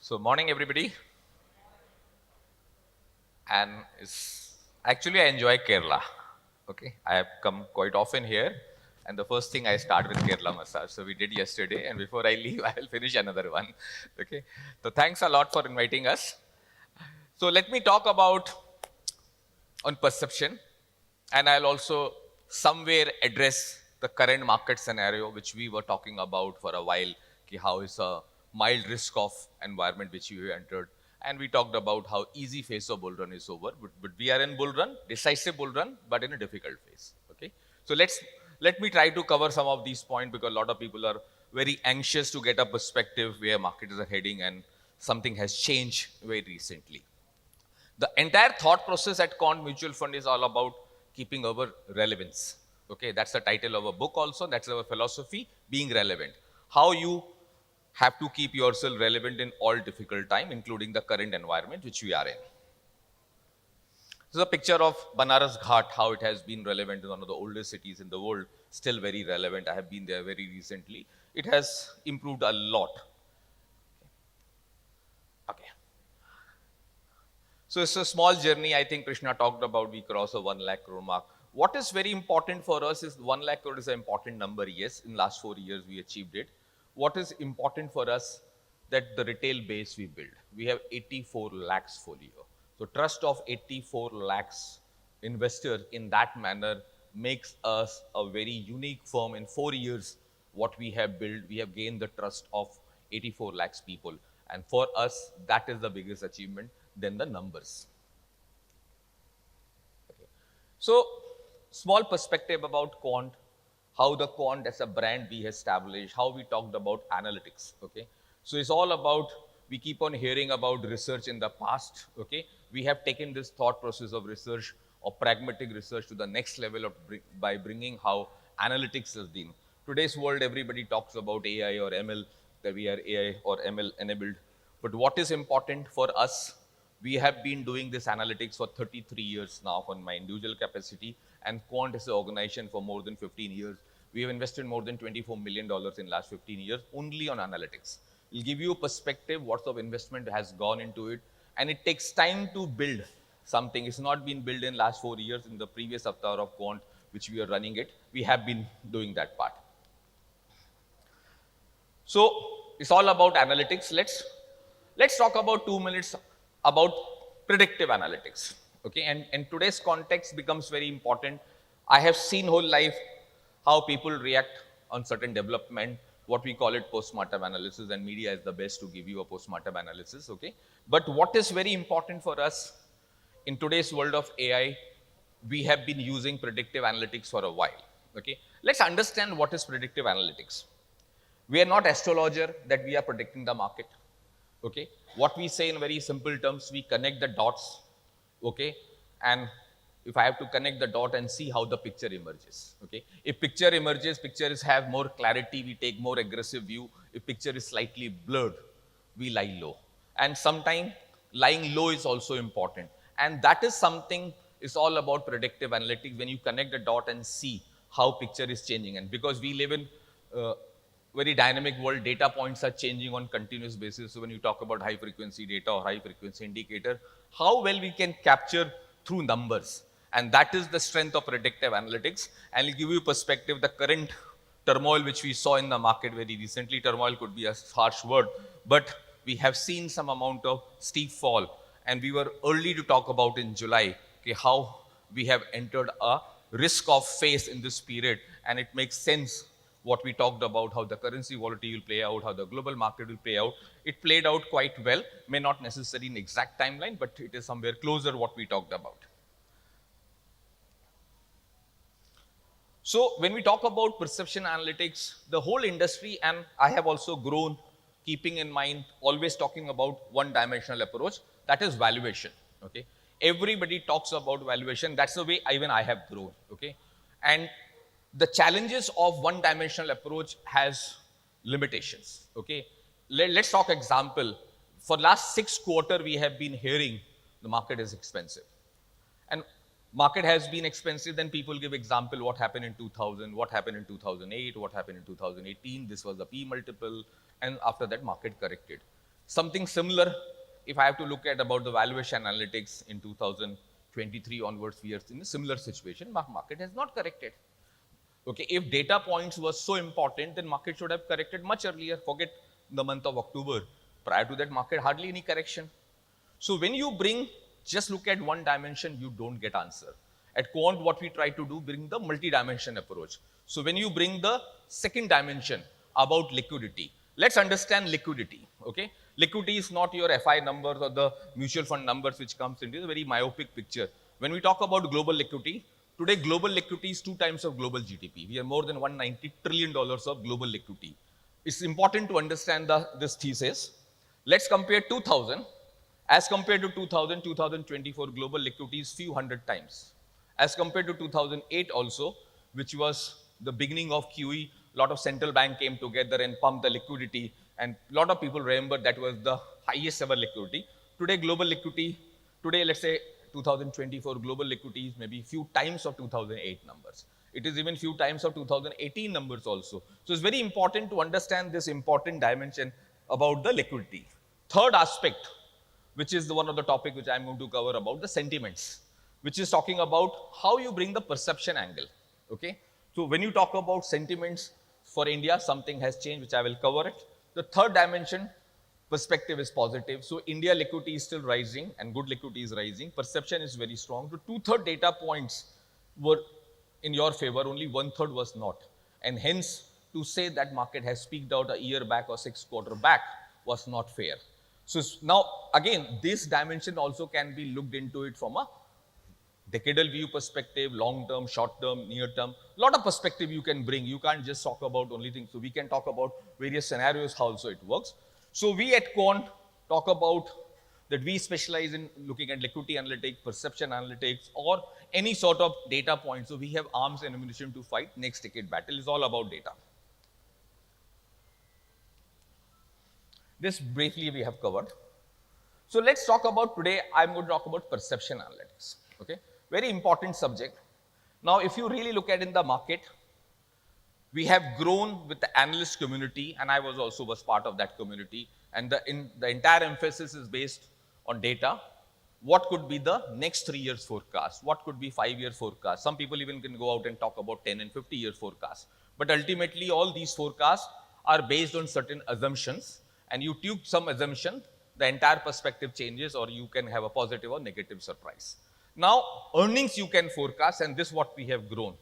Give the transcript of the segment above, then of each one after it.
So morning everybody, and actually I enjoy Kerala. Okay, I have come quite often here, and the first thing I start with Kerala massage. So we did yesterday, and before I leave, I will finish another one. Okay, so thanks a lot for inviting us. So let me talk about on perception, and I'll also somewhere address the current market scenario which we were talking about for a while. How is a mild risk of environment which we entered, and we talked about how easy phase of bull run is over, but we are in bull run, decisive bull run, but in a difficult phase. Okay, so let me try to cover some of these points because a lot of people are very anxious to get a perspective where markets are heading and something has changed very recently. The entire thought process at Quant Mutual Fund is all about keeping our relevance. Okay, that's the title of a book also. That's our philosophy, being relevant. How you have to keep yourself relevant in all difficult time, including the current environment which we are in. This is a picture of Banaras Ghat, how it has been relevant in one of the oldest cities in the world, still very relevant. I have been there very recently. It has improved a lot. Okay. So it's a small journey. I think Krishna talked about we cross a 1 lakh crore mark. What is very important for us is 1 lakh crore is an important number. Yes, in last 4 years we achieved it. What is important for us that the retail base we build. We have 84 lakhs folio. So trust of 84 lakhs investor in that manner makes us a very unique firm. In 4 years, what we have built, we have gained the trust of 84 lakhs people. And for us, that is the biggest achievement than the numbers. Okay. So, small perspective about Quant, how the Quant as a brand we established, how we talked about analytics. Okay. So, it's all about, we keep on hearing about research in the past. Okay. We have taken this thought process of research or pragmatic research to the next level of by bringing how analytics has been. Today's world, everybody talks about AI or ML, that we are AI or ML enabled. But what is important for us, we have been doing this analytics for 33 years now on my individual capacity, and Quant is an organization for more than 15 years. We have invested more than $24 million in last 15 years only on analytics. It'll give you a perspective what sort of investment has gone into it, and it takes time to build something. It's not been built in last 4 years. In the previous avatar of Quant, which we are running it, we have been doing that part. So it's all about analytics. Let's talk about 2 minutes about predictive analytics. Okay, and today's context becomes very important. I have seen whole life how people react on certain development, what we call it postmortem analysis, and media is the best to give you a postmortem analysis. Okay, but what is very important for us in today's world of AI, we have been using predictive analytics for a while. Okay, let's understand what is predictive analytics. We are not astrologer that we are predicting the market. Okay, what we say in very simple terms, we connect the dots. Okay, and if I have to connect the dot and see how the picture emerges. Okay, if picture emerges, pictures have more clarity, we take more aggressive view. If picture is slightly blurred, we lie low. And sometimes lying low is also important, and that is something is all about predictive analytics, when you connect the dot and see how picture is changing. And because we live in very dynamic world, data points are changing on continuous basis. So when you talk about high frequency data or high frequency indicator, how well we can capture through numbers. And that is the strength of predictive analytics. And it'll give you perspective, the current turmoil which we saw in the market very recently, turmoil could be a harsh word, but we have seen some amount of steep fall. And we were early to talk about in July, okay, how we have entered a risk of phase in this period. And it makes sense what we talked about, how the currency volatility will play out, how the global market will play out. It played out quite well, may not necessarily in exact timeline, but it is somewhere closer what we talked about. So when we talk about perception analytics, the whole industry, and I have also grown, keeping in mind, always talking about one-dimensional approach, that is valuation. Okay, everybody talks about valuation. That's the way even I have grown. Okay, and the challenges of one-dimensional approach has limitations. Okay, let's talk example. For last 6 quarters, we have been hearing the market is expensive, and market has been expensive. Then people give example what happened in 2000, what happened in 2008, what happened in 2018. This was the P multiple, and after that market corrected. Something similar, if I have to look at about the valuation analytics in 2023 onwards, we are in a similar situation. Market has not corrected. Okay, if data points were so important, then market should have corrected much earlier. Forget the month of October. Prior to that, market hardly any correction. So when you bring, just look at one dimension, you don't get answer. At Quant, what we try to do, bring the multi-dimension approach. So when you bring the second dimension about liquidity, let's understand liquidity, okay? Liquidity is not your FI numbers or the mutual fund numbers which comes into the very myopic picture. When we talk about global liquidity, today global liquidity is 2 times of global GDP. We have more than $190 trillion of global liquidity. It's important to understand this thesis. Let's compare 2000 as compared to 2000, 2024 global liquidity is few hundred times. As compared to 2008 also, which was the beginning of QE, a lot of central bank came together and pumped the liquidity, and a lot of people remember that was the highest ever liquidity. Today global liquidity, today let's say 2024 global liquidity is maybe few times of 2008 numbers. It is even few times of 2018 numbers also. So it's very important to understand this important dimension about the liquidity. Third aspect, which is one of the topic which I'm going to cover about the sentiments, which is talking about how you bring the perception angle. Okay, so when you talk about sentiments for India, something has changed, which I will cover it. The third dimension, perspective is positive. So India liquidity is still rising and good liquidity is rising. Perception is very strong. So 2/3 data points were in your favor, only 1/3 was not. And hence, to say that market has peaked out a year back or 6 quarters back was not fair. So now, again, this dimension also can be looked into it from a decadal view perspective, long term, short term, near term. A lot of perspective you can bring. You can't just talk about only things. So we can talk about various scenarios, how also it works. So we at Quant talk about that we specialize in looking at liquidity analytics, perception analytics, or any sort of data point. So we have arms and ammunition to fight next decade battle. It's all about data. This briefly we have covered. So let's talk about today, I'm going to talk about perception analytics. Okay, very important subject. Now, if you really look at in the market, we have grown with the analyst community, and I was part of that community. And the entire emphasis is based on data. What could be the next 3 years forecast? What could be 5-year forecast? Some people even can go out and talk about 10 and 50-year forecast. But ultimately, all these forecasts are based on certain assumptions. And you tweak some assumption, the entire perspective changes, or you can have a positive or negative surprise. Now, earnings you can forecast, and this is what we have grown.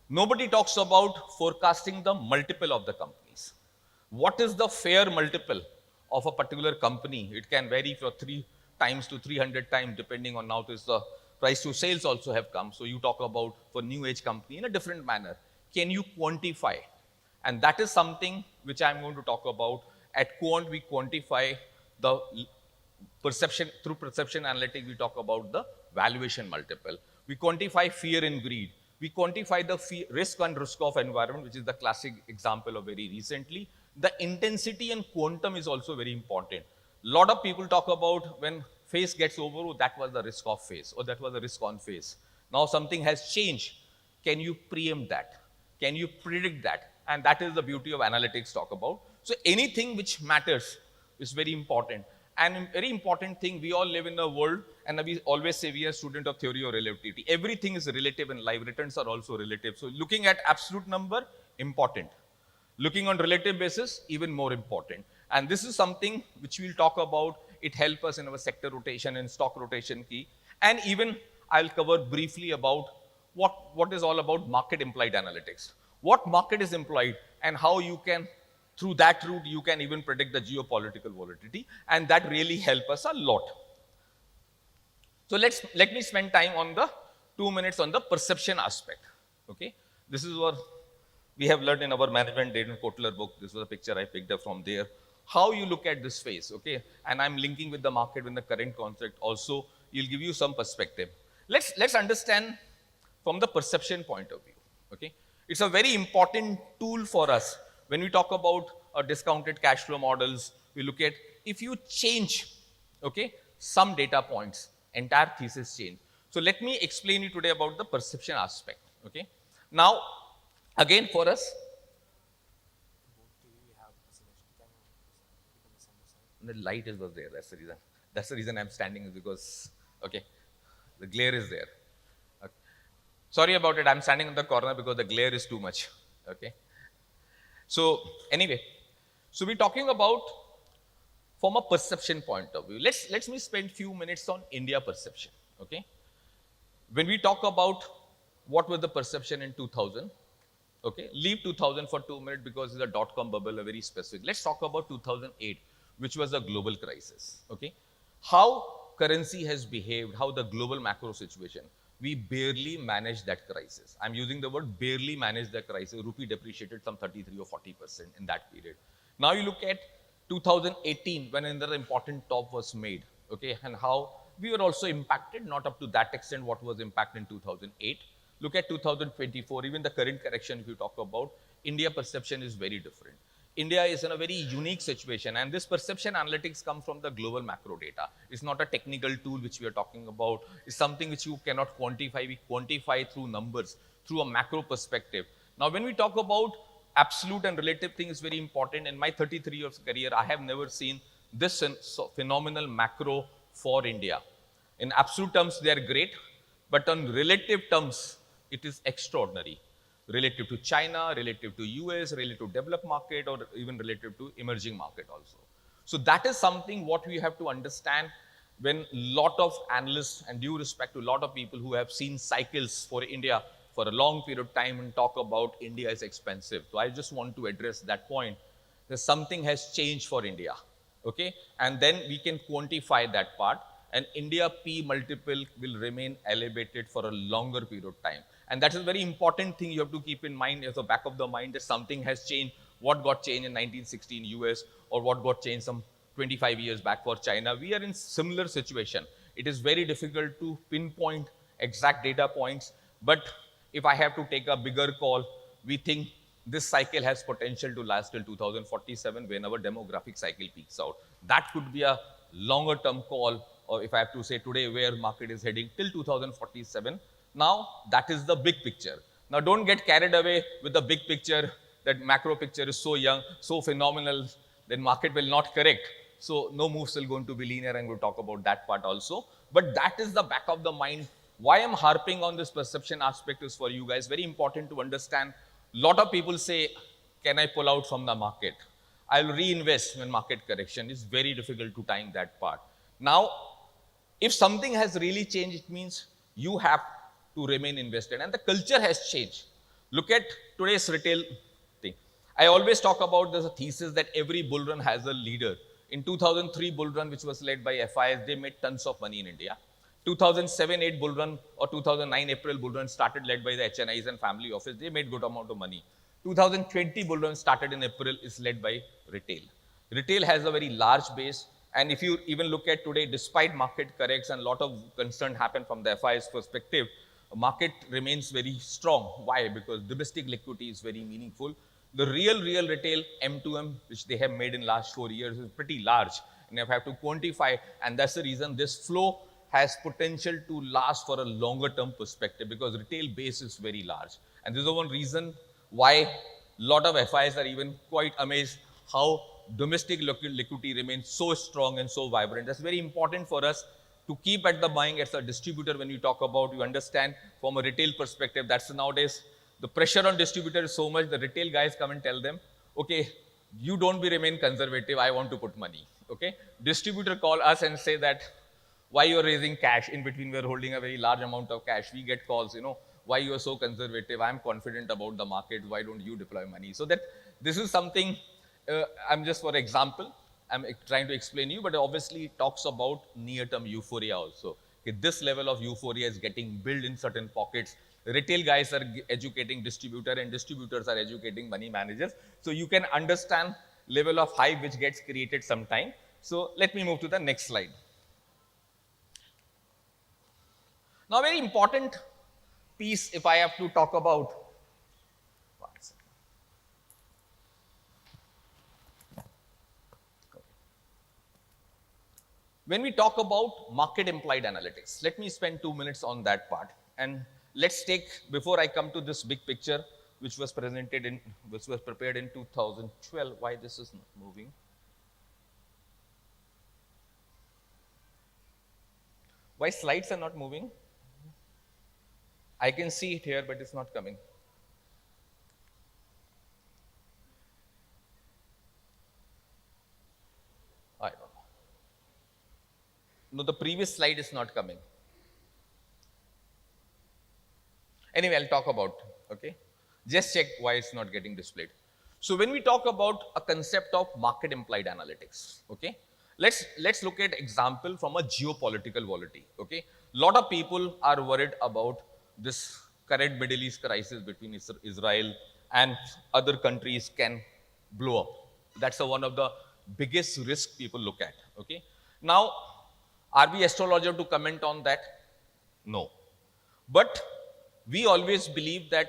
Nobody talks about forecasting the multiple of the companies. What is the fair multiple of a particular company? It can vary from 3 times to 300 times, depending on now this the price to sales also have come. So you talk about for new age company in a different manner. Can you quantify? And that is something which I'm going to talk about. At Quant, we quantify the perception, through perception analytics, we talk about the valuation multiple. We quantify fear and greed. We quantify the risk and risk off environment, which is the classic example of very recently. The intensity and quantum is also very important. A lot of people talk about when phase gets over, oh, that was the risk off phase, or that was the risk on phase. Now something has changed. Can you preempt that? Can you predict that? And that is the beauty of analytics talk about. So anything which matters is very important. And a very important thing, we all live in a world, and we always say we are student of theory of relativity. Everything is relative in life. Returns are also relative. So looking at absolute number, important. Looking on relative basis, even more important. And this is something which we'll talk about. It helps us in our sector rotation and stock rotation key. And even I'll cover briefly about what is all about market implied analytics. What market is implied and how you can, through that route, you can even predict the geopolitical volatility. And that really helps us a lot. So let me spend time on the 2 minutes on the perception aspect. Okay, this is what we have learned in our management Dayton Kotler book. This was a picture I picked up from there. How you look at this phase, okay? And I'm linking with the market with the current concept also. You'll give you some perspective. Let's understand from the perception point of view, okay? It's a very important tool for us. When we talk about discounted cash flow models, we look at if you change, okay, some data points, entire thesis change. So let me explain you today about the perception aspect, okay? Now, again for us, The light is was there. That's the reason. That's the reason I'm standing is because, okay, the glare is there. Okay. Sorry about it. I'm standing in the corner because the glare is too much. Okay. So anyway, so we're talking about from a perception point of view. Let me spend few minutes on India perception. Okay. When we talk about what was the perception in 2000, okay, leave 2000 for 2 minutes because it's a dot-com bubble, a very specific. Let's talk about 2008, which was a global crisis. Okay, how currency has behaved, how the global macro situation. We barely managed that crisis. I'm using the word barely managed the crisis. Rupee depreciated some 33 or 40% in that period. Now you look at 2018 when another important top was made. Okay, and how we were also impacted, not up to that extent what was impacted in 2008. Look at 2024, even the current correction, if you talk about, India perception is very different. India is in a very unique situation, and this perception analytics come from the global macro data. It's not a technical tool which we are talking about. It's something which you cannot quantify. We quantify through numbers, through a macro perspective. Now, when we talk about absolute and relative thing is very important. In my 33 years career, I have never seen this phenomenal macro for India. In absolute terms, they are great, but on relative terms, it is extraordinary. Relative to China, relative to US, relative to developed market, or even relative to emerging market also. So that is something what we have to understand when lot of analysts, and due respect to a lot of people who have seen cycles for India for a long period of time and talk about India is expensive. So I just want to address that point. That something has changed for India, okay? And then we can quantify that part, and India P multiple will remain elevated for a longer period of time. And that is a very important thing you have to keep in mind as the back of the mind that something has changed. What got changed in 1916 US or what got changed some 25 years back for China. We are in similar situation. It is very difficult to pinpoint exact data points, but if I have to take a bigger call, we think this cycle has potential to last till 2047 when our demographic cycle peaks out. That could be a longer term call, or if I have to say today where market is heading till 2047. Now, that is the big picture. Now, don't get carried away with the big picture, that macro picture is so young, so phenomenal, then market will not correct. So, no moves will going to be linear, and we'll talk about that part also. But that is the back of the mind. Why I'm harping on this perception aspect is for you guys, very important to understand. A lot of people say, can I pull out from the market? I'll reinvest when market correction. It's very difficult to time that part. Now, if something has really changed, it means you have to remain invested, and the culture has changed. Look at today's retail thing. I always talk about there's a thesis that every bull run has a leader. In 2003 bull run, which was led by FIs, they made tons of money in India. 2007-8 bull run or 2009 April bull run started led by the HNIs and family office. They made good amount of money. 2020 bull run started in April is led by retail. Retail has a very large base. And if you even look at today, despite market corrects and a lot of concern happened from the FI's perspective, market remains very strong. Why? Because domestic liquidity is very meaningful. The real retail M2M, which they have made in last 4 years, is pretty large. And if I have to quantify, and that's the reason this flow has potential to last for a longer term perspective because retail base is very large. And this is the one reason why a lot of FIs are even quite amazed how domestic liquidity remains so strong and so vibrant. That's very important for us to keep at the mind as a distributor. When you talk about, you understand from a retail perspective, that's nowadays the pressure on distributor is so much, the retail guys come and tell them, okay, you don't remain conservative, I want to put money. Okay, distributor call us and say that why you're raising cash. In between we're holding a very large amount of cash. We get calls, why you're so conservative, I'm confident about the market, why don't you deploy money? So that this is something, I'm just for example, I'm trying to explain you, but obviously it talks about near-term euphoria also. Okay, this level of euphoria is getting built in certain pockets. Retail guys are educating distributor and distributors are educating money managers. So you can understand level of hype which gets created sometime. So let me move to the next slide. Now, very important piece if I have to talk about. When we talk about market implied analytics, let me spend 2 minutes on that part. And let's take, before I come to this big picture, which was prepared in 2012, why this is not moving. Why slides are not moving? I can see it here, but it's not coming. I don't know. No, the previous slide is not coming. Anyway, I'll talk about, okay? Just check why it's not getting displayed. So when we talk about a concept of market implied analytics, okay? Let's look at example from a geopolitical volatility, okay? Lot of people are worried about this current Middle East crisis between Israel and other countries can blow up. That's one of the biggest risk people look at, okay? Now, are we astrologer to comment on that? No. But we always believe that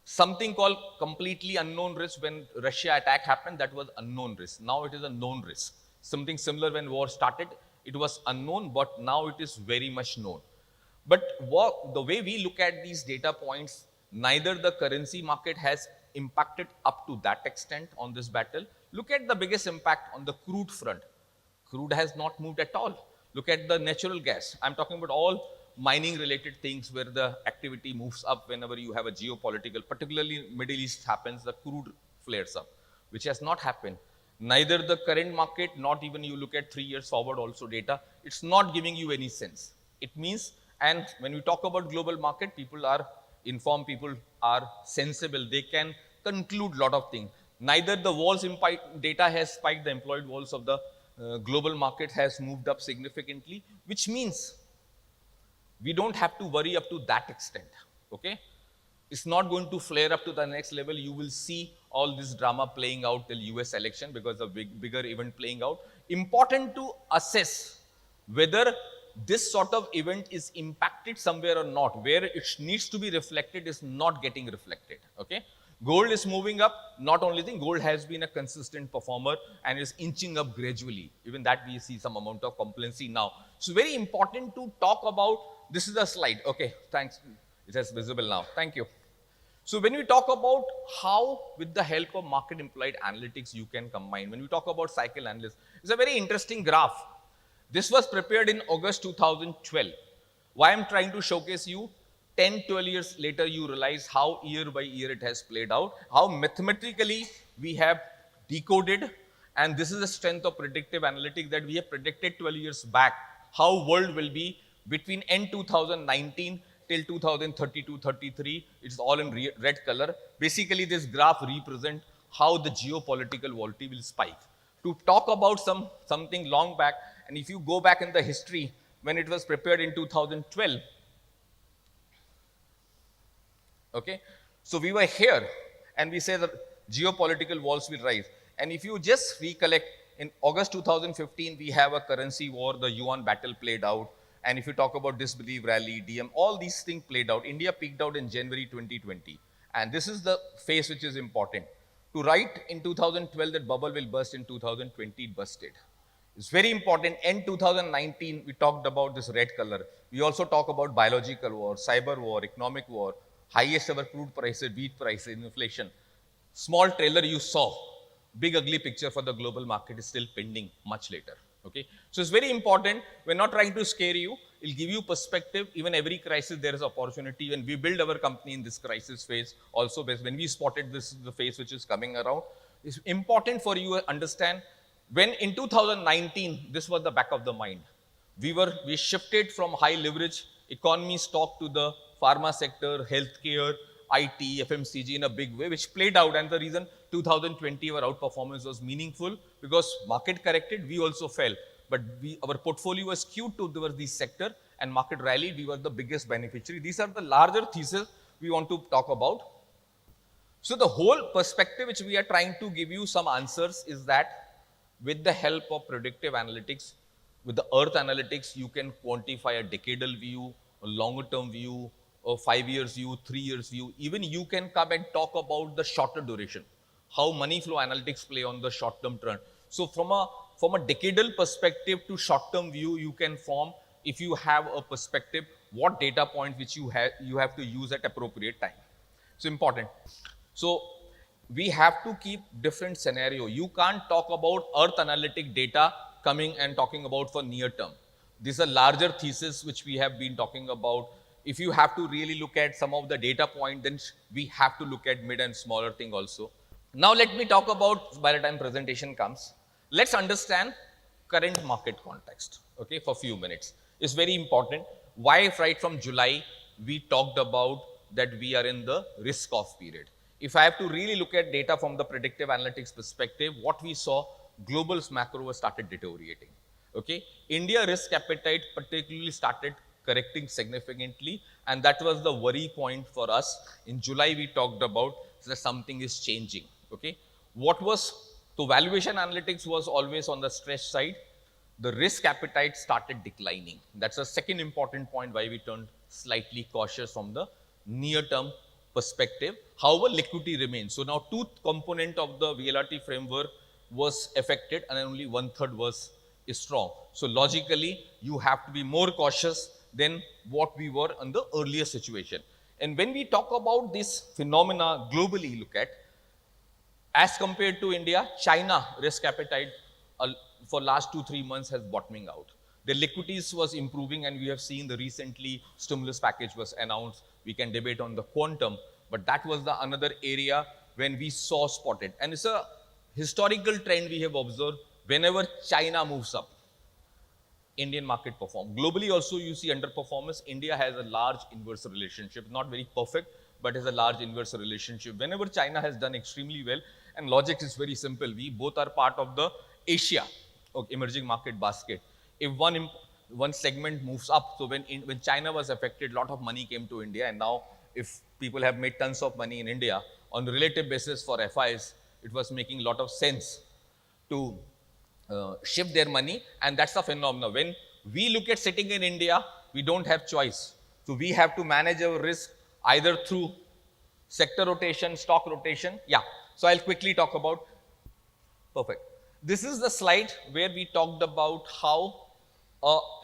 something called completely unknown risk, when Russia attack happened, that was unknown risk. Now it is a known risk. Something similar when war started, it was unknown, but now it is very much known. But the way we look at these data points, neither the currency market has impacted up to that extent on this battle. Look at the biggest impact on the crude front. Crude has not moved at all. Look at the natural gas. I'm talking about all mining related things where the activity moves up whenever you have a geopolitical, particularly Middle East happens, the crude flares up, which has not happened. Neither the current market, not even you look at 3 years forward also data, it's not giving you any sense. It means, and when we talk about global market, people are informed, people are sensible, they can conclude lot of things. Neither the walls data has spiked, the employed walls of the global market has moved up significantly, which means we don't have to worry up to that extent, okay? It's not going to flare up to the next level. You will see all this drama playing out till US election because of bigger event playing out. Important to assess whether this sort of event is impacted somewhere or not. Where it needs to be reflected is not getting reflected, okay? Gold is moving up, not only thing, gold has been a consistent performer and is inching up gradually. Even that we see some amount of complacency now. So very important to talk about, this is a slide, okay, thanks, it is visible now, thank you. So when we talk about how with the help of market implied analytics you can combine, when we talk about cycle analysis, it's a very interesting graph. This was prepared in August 2012. Why I'm trying to showcase you, 10, 12 years later, you realize how year by year it has played out, how mathematically we have decoded, and this is the strength of predictive analytics that we have predicted 12 years back, how world will be between end 2019 till 2032-33, it's all in red color. Basically, this graph represents how the geopolitical volatility will spike. To talk about something long back, and if you go back in the history, when it was prepared in 2012, okay, so we were here, and we say that geopolitical walls will rise. And if you just recollect, in August 2015, we have a currency war, the yuan battle played out. And if you talk about disbelief rally, DM, all these things played out. India peaked out in January 2020. And this is the phase which is important. To write in 2012 that bubble will burst in 2020, it busted. It's very important. End 2019, we talked about this red color. We also talk about biological war, cyber war, economic war, highest ever crude prices, wheat prices, inflation. Small trailer you saw, big ugly picture for the global market is still pending much later. Okay, so it's very important. We're not trying to scare you. It'll give you perspective. Even every crisis, there is opportunity. When we build our company in this crisis phase, also when we spotted this is the phase which is coming around, it's important for you to understand. When in 2019, this was the back of the mind. We shifted from high leverage economy stock to the pharma sector, healthcare, IT, FMCG in a big way, which played out. And the reason 2020 our outperformance was meaningful because market corrected, we also fell. But our portfolio was skewed towards this sector and market rallied, we were the biggest beneficiary. These are the larger thesis we want to talk about. So the whole perspective which we are trying to give you some answers is that with the help of predictive analytics, with the earth analytics, you can quantify a decadal view, a longer term view, a 5 years view, 3 years view. Even you can come and talk about the shorter duration, how money flow analytics play on the short term trend. So from a decadal perspective to short term view, you can form, if you have a perspective, what data point which you have to use at appropriate time. It's important. So we have to keep different scenario. You can't talk about earth analytic data coming and talking about for near term. These are larger thesis which we have been talking about. If you have to really look at some of the data point, then we have to look at mid and smaller thing also. Now let me talk about, by the time presentation comes, let's understand current market context, okay, for a few minutes. It's very important. Why right from July we talked about that we are in the risk off period. If I have to really look at data from the predictive analytics perspective, what we saw, global macro was started deteriorating. Okay, India risk appetite particularly started correcting significantly, and that was the worry point for us. In July, we talked about that something is changing. Okay, what was so valuation analytics was always on the stress side. The risk appetite started declining. That's the second important point why we turned slightly cautious from the near-term perspective. However, liquidity remains. So now two component of the VLRT framework was affected, and only 1/3 was strong. So logically, you have to be more cautious than what we were in the earlier situation. And when we talk about this phenomena globally, look at, as compared to India, China risk appetite for last 2-3 months has bottoming out. The liquidities was improving, and we have seen the recently stimulus package was announced. We can debate on the quantum, but that was the another area when we saw spotted. And it's a historical trend we have observed. Whenever China moves up, Indian market perform. Globally also you see underperformance. India has a large inverse relationship, not very perfect, but has a large inverse relationship. Whenever China has done extremely well, and logic is very simple, we both are part of the Asia emerging market basket. If one segment moves up, so when China was affected, a lot of money came to India, and now if people have made tons of money in India, on a relative basis for FIs, it was making a lot of sense to shift their money, and that's the phenomenon. When we look at sitting in India, we don't have choice. So we have to manage our risk either through sector rotation, stock rotation. Yeah, so I'll quickly talk about, perfect. This is the slide where we talked about how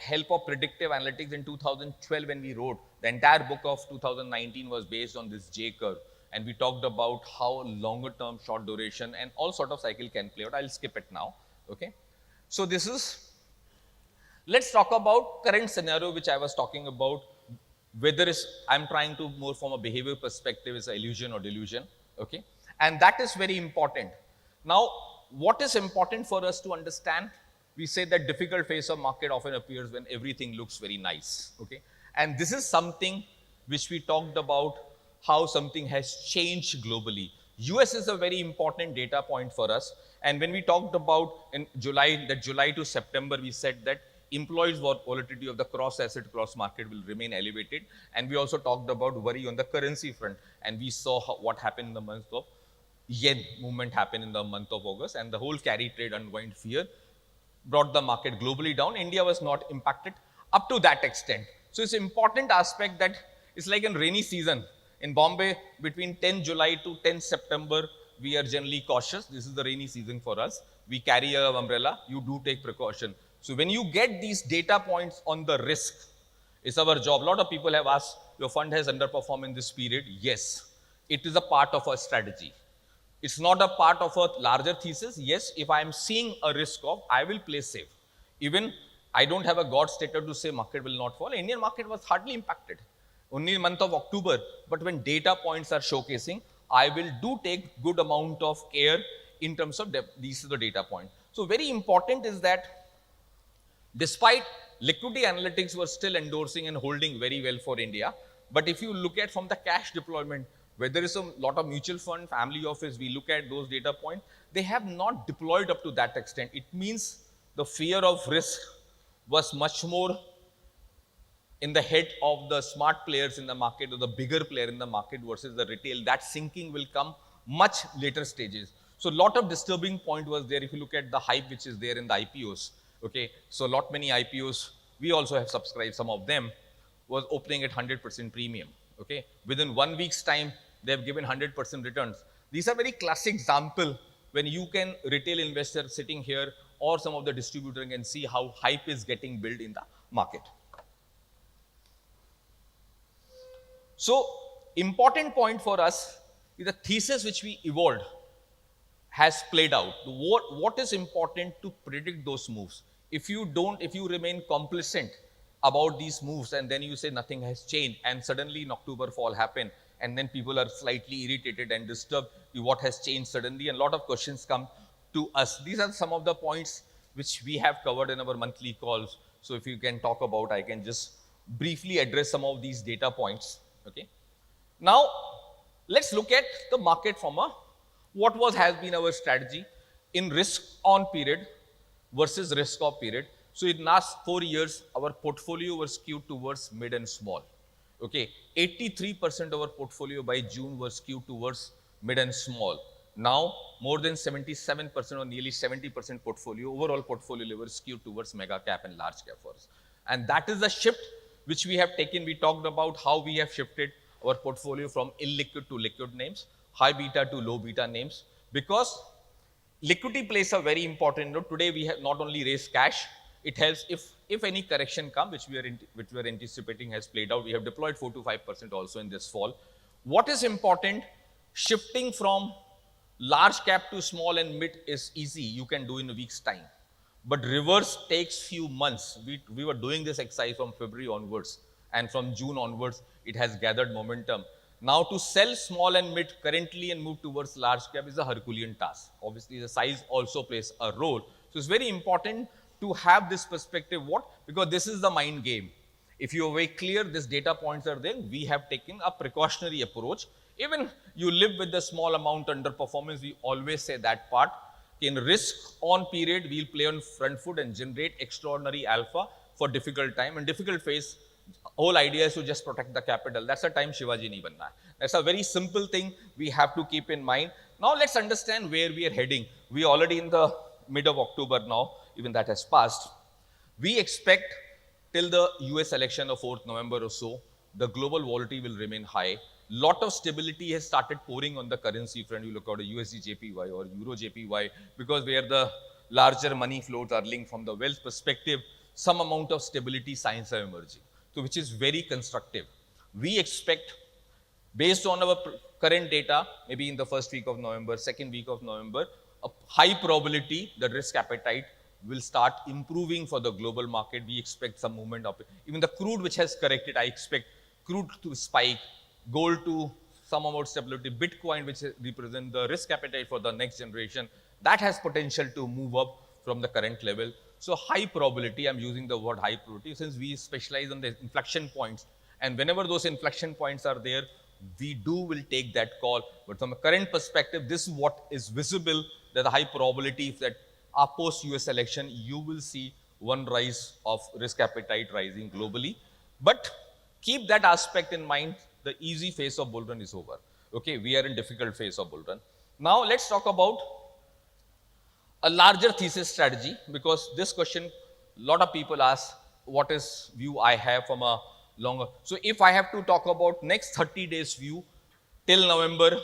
help of predictive analytics in 2012 when we wrote. The entire book of 2019 was based on this J curve. And we talked about how longer term, short duration, and all sort of cycle can play out. I'll skip it now. Okay. So this is, let's talk about current scenario, which I was talking about, whether I'm trying to more from a behavior perspective, is an illusion or delusion. Okay. And that is very important. Now, what is important for us to understand? We say that difficult phase of market often appears when everything looks very nice. Okay. And this is something which we talked about, how something has changed globally. US is a very important data point for us. And when we talked about in July, that July to September, we said that employees' volatility of the cross asset, cross market will remain elevated. And we also talked about worry on the currency front. And we saw what happened in the month of yen movement happened in the month of August, and the whole carry trade unwind fear brought the market globally down. India was not impacted up to that extent. So it's an important aspect that it's like in rainy season. In Bombay, between 10 July to 10 September, we are generally cautious. This is the rainy season for us. We carry an umbrella. You do take precaution. So when you get these data points on the risk, it's our job. A lot of people have asked, your fund has underperformed in this period. Yes, it is a part of our strategy. It's not a part of a larger thesis. Yes, if I am seeing a risk off, I will play safe. Even I don't have a God statement to say market will not fall. Indian market was hardly impacted. Only in the month of October. But when data points are showcasing, I will do take good amount of care in terms of these are the data points. So very important is that despite liquidity analytics were still endorsing and holding very well for India, but if you look at from the cash deployment, where there is a lot of mutual fund, family office, we look at those data points, they have not deployed up to that extent. It means the fear of risk was much more in the head of the smart players in the market or the bigger player in the market versus the retail. That sinking will come much later stages. So a lot of disturbing point was there if you look at the hype which is there in the IPOs. Okay, so many IPOs, we also have subscribed, some of them was opening at 100% premium. Okay, within 1 week's time, they have given 100% returns. These are very classic example when you can retail investor sitting here or some of the distributor can see how hype is getting built in the market. So important point for us is the thesis which we evolved has played out. What is important to predict those moves? if you remain complacent about these moves and then you say nothing has changed and suddenly in October fall happen and then people are slightly irritated and disturbed, what has changed suddenly, and a lot of questions come to us. These are some of the points which we have covered in our monthly calls. So if you can talk about, I can just briefly address some of these data points. Okay. Now, let's look at the market from what has been our strategy in risk on period versus risk off period. So in last 4 years, our portfolio was skewed towards mid and small. Okay, 83% of our portfolio by June was skewed towards mid and small. Now, more than 77% or nearly 70% portfolio, overall portfolio level skewed towards mega cap and large cap firms. And that is the shift which we have taken. We talked about how we have shifted our portfolio from illiquid to liquid names, high beta to low beta names, because liquidity plays a very important role. Today we have not only raised cash, it helps if any correction comes, which we are anticipating has played out. We have deployed 4 to 5% also in this fall. What is important? Shifting from large cap to small and mid is easy. You can do in a week's time. But reverse takes few months. We were doing this exercise from February onwards, and from June onwards, it has gathered momentum. Now, to sell small and mid currently and move towards large cap is a Herculean task. Obviously, the size also plays a role. So, it's very important to have this perspective. What? Because this is the mind game. If you are very clear, these data points are there, we have taken a precautionary approach. Even you live with the small amount underperformance, we always say that part. In risk on period, we'll play on front foot and generate extraordinary alpha for difficult time and difficult phase. Whole idea is to just protect the capital. That's the time Shivaji nahi banna hai. That's a very simple thing we have to keep in mind. Now let's understand where we are heading. We are already in the mid of October now, even that has passed. We expect till the US election of 4th November or so, the global volatility will remain high. Lot of stability has started pouring on the currency front. You look at a USD JPY or Euro JPY, because where the larger money flows are linked from the wealth perspective, some amount of stability signs are emerging. So which is very constructive. We expect, based on our current data, maybe in the first week of November, second week of November, a high probability the risk appetite will start improving for the global market. We expect some movement up. Even the crude which has corrected, I expect crude to spike, gold to some amount of stability, Bitcoin which represent the risk appetite for the next generation, that has potential to move up from the current level. So high probability, I'm using the word high probability since we specialize on the inflection points, and whenever those inflection points are there, we will take that call. But from a current perspective, this is what is visible, that the high probability that post US election, you will see one rise of risk appetite rising globally. But keep that aspect in mind. The easy phase of bull run is over. Okay, we are in difficult phase of bull run. Now let's talk about a larger thesis strategy, because this question, a lot of people ask, what is view I have from a longer. So if I have to talk about next 30 days view till November,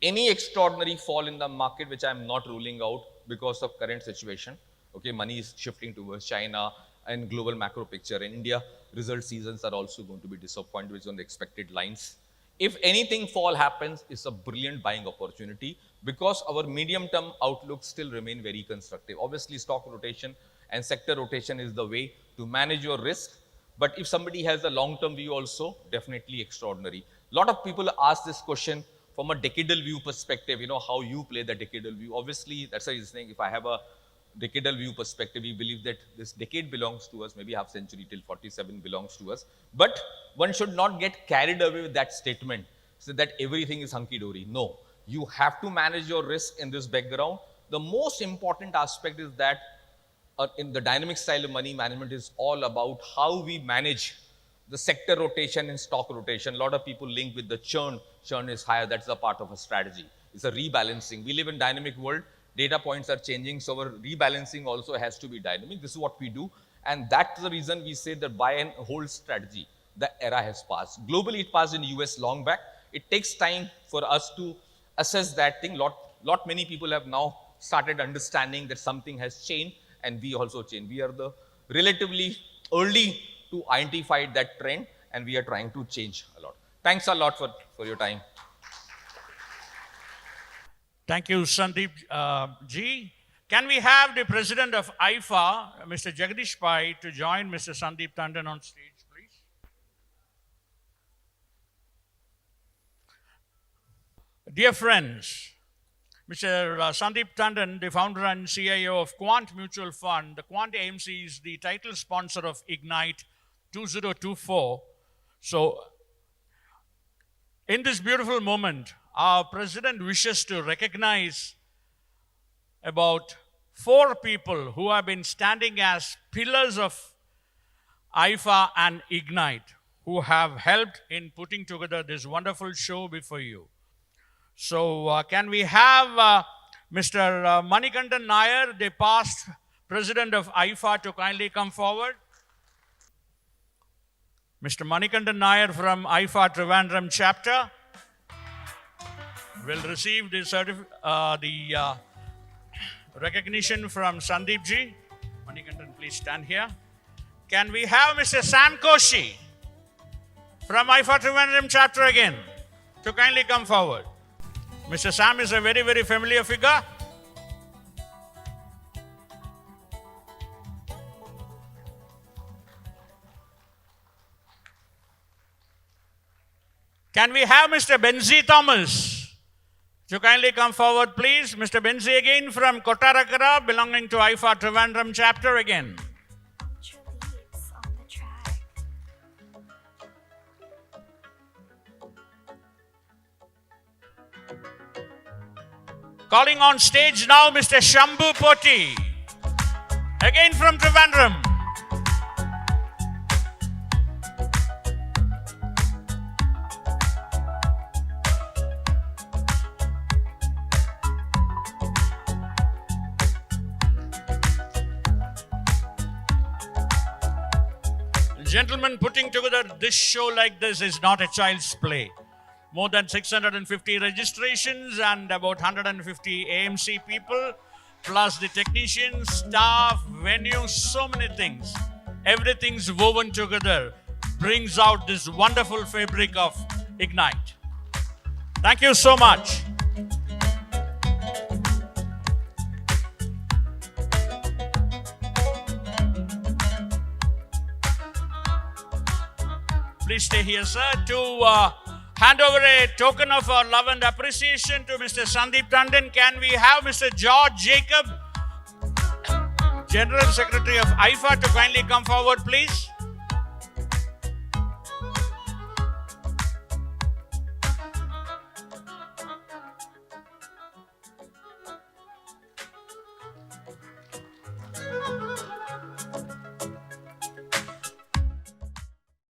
any extraordinary fall in the market, which I'm not ruling out because of current situation. Okay, money is shifting towards China and global macro picture. In India, result seasons are also going to be disappointed, which is on the expected lines. If anything fall happens, it's a brilliant buying opportunity, because our medium-term outlook still remain very constructive. Obviously, stock rotation and sector rotation is the way to manage your risk. But if somebody has a long-term view also, definitely extraordinary. A lot of people ask this question from a decadal view perspective, how you play the decadal view. Obviously, that's why he's saying, if I have a decadal view perspective, we believe that this decade belongs to us, maybe half century till 47 belongs to us. But one should not get carried away with that statement, so that everything is hunky-dory. No, you have to manage your risk in this background. The most important aspect is that in the dynamic style of money management is all about how we manage the sector rotation and stock rotation. A lot of people link with the churn. Churn is higher. That's a part of a strategy. It's a rebalancing. We live in dynamic world. Data points are changing, so our rebalancing also has to be dynamic. This is what we do, and that's the reason we say that buy and hold strategy, the era has passed. Globally, it passed in US long back. It takes time for us to assess that thing. Lot many people have now started understanding that something has changed, and we also changed. We are the relatively early to identify that trend, and we are trying to change a lot. Thanks a lot for your time. Thank you, Sandeep ji. Can we have the president of AIFA, Mr. Jagdish Pai, to join Mr. Sandeep Tandon on stage, please? Dear friends, Mr. Sandeep Tandon, the founder and CIO of Quant Mutual Fund. The Quant AMC is the title sponsor of Ignite 2024. So, in this beautiful moment, our president wishes to recognize about 4 people who have been standing as pillars of AIFA and Ignite, who have helped in putting together this wonderful show before you. So can we have Mr. Manikandan Nair, the past president of AIFA, to kindly come forward? Mr. Manikandan Nair from AIFA Trivandrum chapter will receive the recognition from Sandeep ji. Manikandan, please stand here. Can we have Mr. Sam Koshi from AIFA Trivandrum chapter again to kindly come forward? Mr. Sam is a very, very familiar figure. Can we have Mr. Benzi Thomas to kindly come forward, please? Mr. Benzi again from Kottarakara, belonging to AIFA Trivandrum chapter again. Calling on stage now Mr. Shambhu Poti, again from Trivandrum. Gentlemen, putting together this show like this is not a child's play. More than 650 registrations and about 150 AMC people, plus the technicians, staff, venue, so many things. Everything's woven together, brings out this wonderful fabric of Ignite. Thank you so much. Please stay here, sir, to hand over a token of our love and appreciation to Mr. Sandeep Tandon. Can we have Mr. George Jacob, General Secretary of AIFA, to kindly come forward, please?